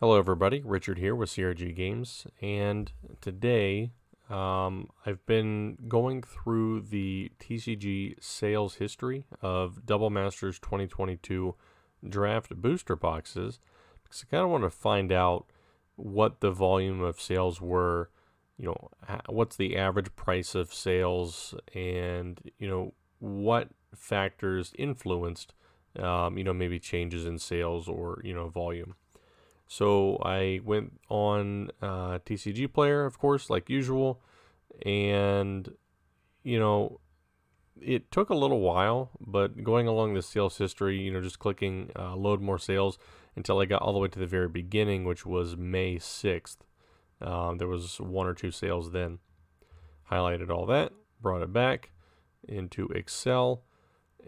Hello, everybody. Richard here with CRG Games, and today I've been going through the TCG sales history of Double Masters 2022 draft booster boxes because I kind of want to find out what the volume of sales were, what's the average price of sales, and, what factors influenced, maybe changes in sales or, volume. So I went on TCGplayer, of course, like usual, and you know it took a little while, but going along the sales history, just clicking load more sales until I got all the way to the very beginning, which was May 6th. There was one or two sales then. Highlighted all that, brought it back into Excel,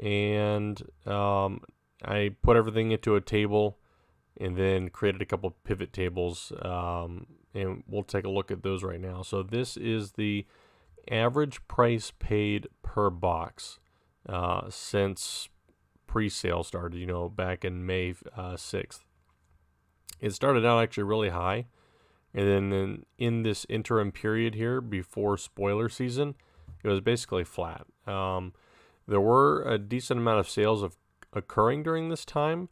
and I put everything into a table and then created a couple pivot tables, and we'll take a look at those right now. So this is the average price paid per box since pre-sale started, back in May 6th. It started out actually really high, and then in this interim period here before spoiler season, it was basically flat. There were a decent amount of sales occurring during this time,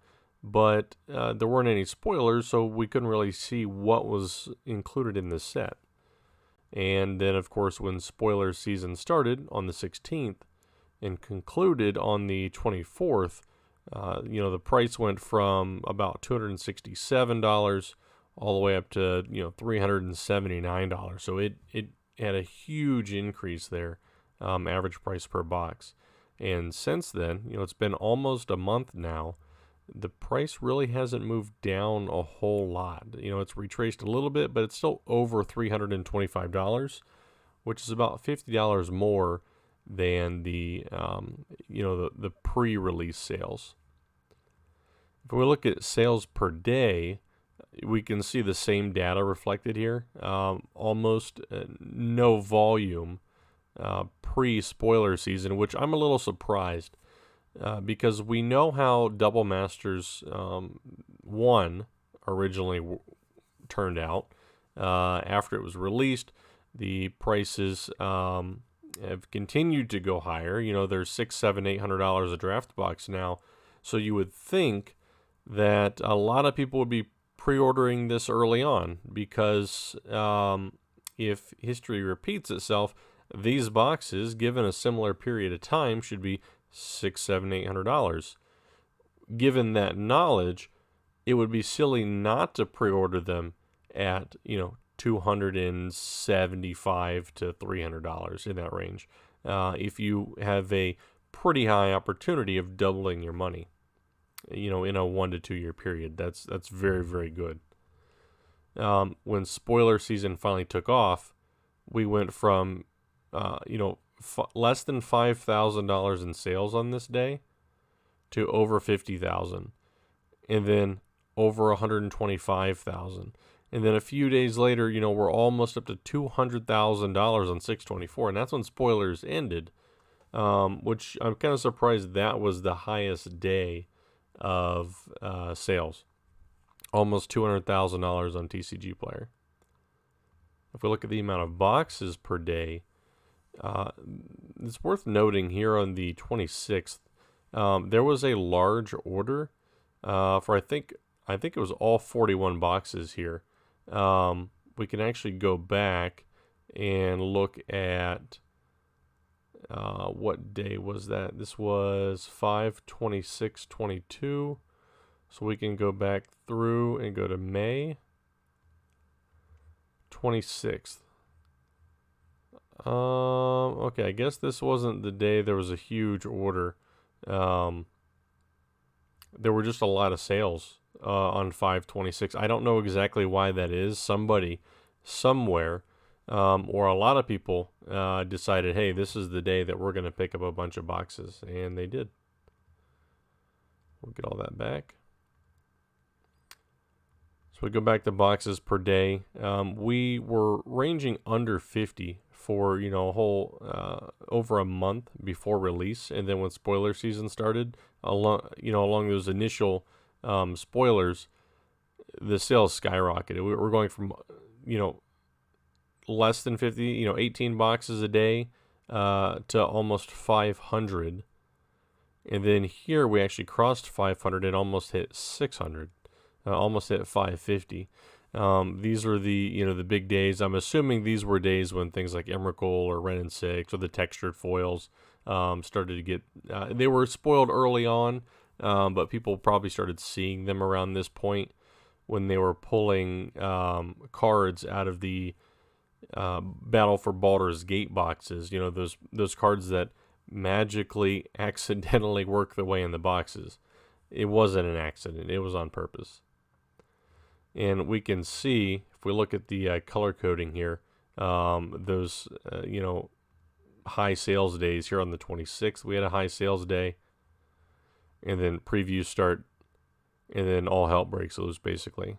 but there weren't any spoilers, so we couldn't really see what was included in this set. And then, of course, when spoiler season started on the 16th and concluded on the 24th, the price went from about $267 all the way up to $379. So it had a huge increase there, average price per box. And since then, it's been almost a month now. The price really hasn't moved down a whole lot. It's retraced a little bit, but it's still over $325, which is about $50 more than the pre-release sales. If we look at sales per day, we can see the same data reflected here. Almost no volume pre-spoiler season, which I'm a little surprised. Because we know how Double Masters 1 originally turned out. After it was released, the prices have continued to go higher. There's $600, $700, $800 a draft box now. So you would think that a lot of people would be pre-ordering this early on because if history repeats itself, these boxes, given a similar period of time, should be $600, $700, $800. Given that knowledge, it would be silly not to pre-order them at $275 to $300 in that range. If you have a pretty high opportunity of doubling your money, in a 1 to 2 year period, that's very, very good. When spoiler season finally took off, we went from less than $5,000 in sales on this day to over 50,000, and then over 125,000, and then a few days later, we're almost up to $200,000 on 624, and that's when spoilers ended, which I'm kind of surprised that was the highest day of sales, almost $200,000 on TCGplayer. If we look at the amount of boxes per day, it's worth noting here on the 26th, there was a large order for I think it was all 41 boxes here. We can actually go back and look at what day was that. This was 5/26/22. So we can go back through and go to May 26th. Okay, I guess this wasn't the day there was a huge order. There were just a lot of sales on 5/26. I don't know exactly why that is. Somebody, somewhere, or a lot of people decided, hey, this is the day that we're going to pick up a bunch of boxes, and they did. We'll get all that back. So we go back to boxes per day. We were ranging under 50 for a whole over a month before release, and then when spoiler season started, along those initial spoilers, the sales skyrocketed. We're going from, you know, less than 50, 18 boxes a day to almost 500. And then here we actually crossed 500 and almost hit 600, almost hit 550. These are the big days. I'm assuming these were days when things like Emrakul or Ren and Six or the textured foils started to get. They were spoiled early on, but people probably started seeing them around this point when they were pulling cards out of the Battle for Baldur's Gate boxes. Those cards that magically accidentally work their way in the boxes. It wasn't an accident. It was on purpose. And we can see, if we look at the color coding here, those, high sales days here on the 26th. We had a high sales day. And then previews start. And then all hell breaks loose, basically.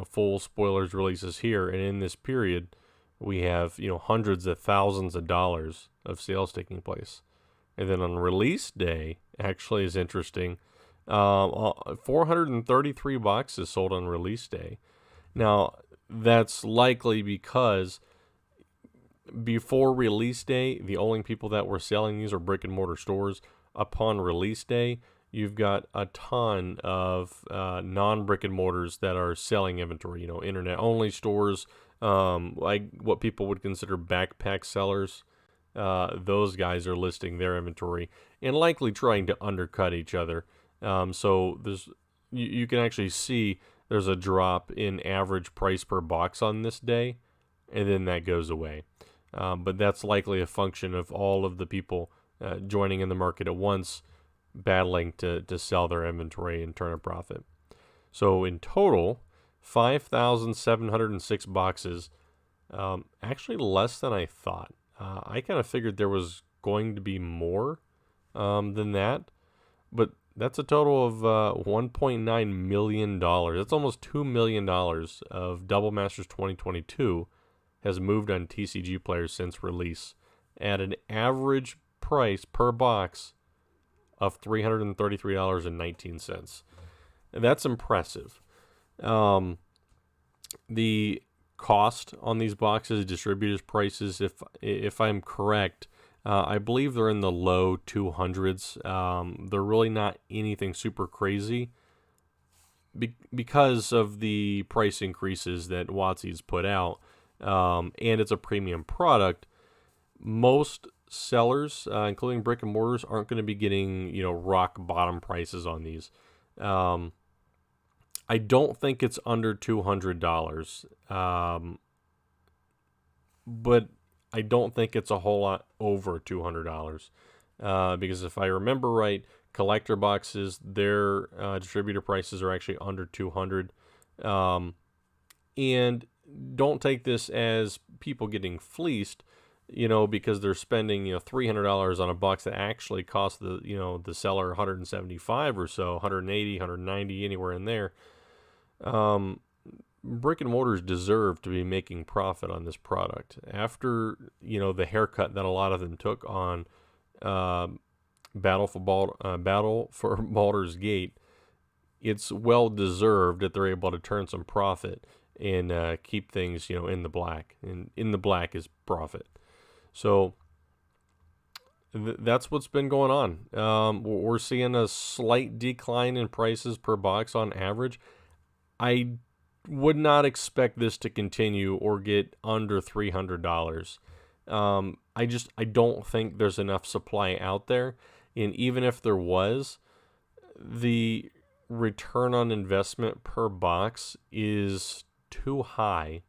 Full spoilers releases here. And in this period, we have, hundreds of thousands of dollars of sales taking place. And then on release day, actually is interesting. 433 boxes sold on release day. Now, that's likely because before release day, the only people that were selling these are brick and mortar stores. Upon release day, you've got a ton of non-brick and mortars that are selling inventory. Internet-only stores, like what people would consider backpack sellers. Those guys are listing their inventory and likely trying to undercut each other. So you can actually see there's a drop in average price per box on this day, and then that goes away. But that's likely a function of all of the people joining in the market at once, battling to sell their inventory and turn a profit. So in total, 5,706 boxes, actually less than I thought. I kind of figured there was going to be more than that, but that's a total of $1.9 million. That's almost $2 million of Double Masters 2022 has moved on TCGplayer since release at an average price per box of $333.19. That's impressive. The cost on these boxes, distributors' prices, if I'm correct, I believe they're in the low 200s. They're really not anything super crazy because of the price increases that WotC's put out, and it's a premium product. Most sellers, including brick and mortars, aren't going to be getting rock bottom prices on these. I don't think it's under $200, but I don't think it's a whole lot over $200, because if I remember right, collector boxes, their distributor prices are actually under $200. And don't take this as people getting fleeced, because they're spending $300 on a box that actually costs the seller $175 or so, $180, $190, anywhere in there. Brick and mortars deserve to be making profit on this product after the haircut that a lot of them took on Battle for Baldur's Gate. It's well deserved that they're able to turn some profit and keep things in the black, and in the black is profit. So that's what's been going on. We're seeing a slight decline in prices per box on average. I would not expect this to continue or get under $300. I don't think there's enough supply out there. And even if there was, the return on investment per box is too high,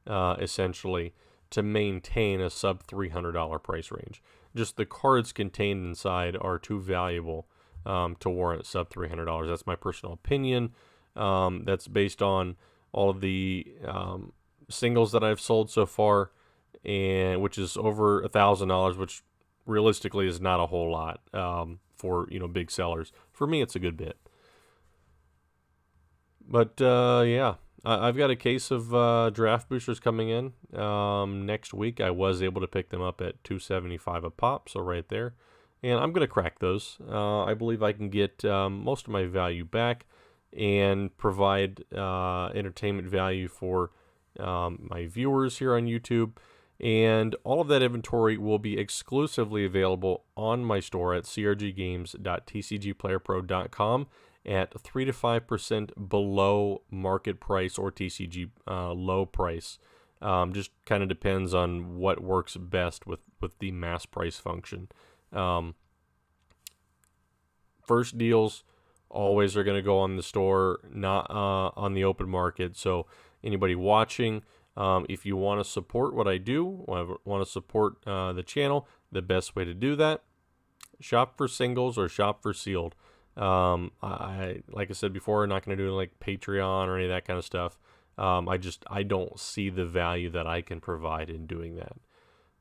essentially, to maintain a sub $300 price range. Just the cards contained inside are too valuable to warrant sub $300. That's my personal opinion. That's based on all of the singles that I've sold so far, and which is over $1,000, which realistically is not a whole lot for big sellers. For me, it's a good bit. But yeah, I've got a case of draft boosters coming in next week. I was able to pick them up at $275 a pop, so right there. And I'm going to crack those. I believe I can get most of my value back. and provide entertainment value for my viewers here on YouTube. And all of that inventory will be exclusively available on my store at crggames.tcgplayerpro.com at 3 to 5% below market price or TCG low price. Just kind of depends on what works best with the mass price function. First deals always are going to go on the store, not on the open market. So anybody watching, if you want to support what I do, want to support the channel, the best way to do that, shop for singles or shop for sealed. Like I said before, I'm not going to do like Patreon or any of that kind of stuff. I don't see the value that I can provide in doing that.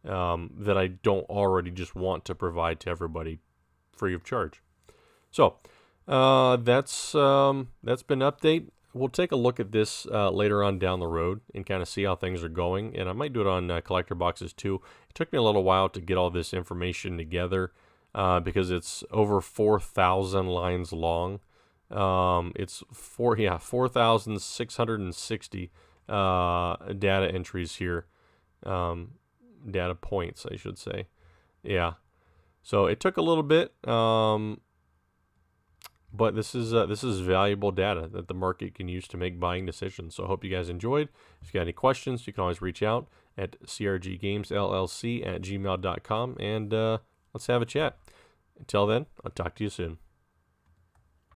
That I don't already just want to provide to everybody free of charge. So that's been an update. We'll take a look at this later on down the road and kind of see how things are going. And I might do it on collector boxes too. It took me a little while to get all this information together because it's over 4,000 lines long. It's 4,660 data entries here. Data points, I should say. Yeah. So it took a little bit. But this is valuable data that the market can use to make buying decisions. So I hope you guys enjoyed. If you got any questions, you can always reach out at crggamesllc@gmail.com, and let's have a chat. Until then, I'll talk to you soon.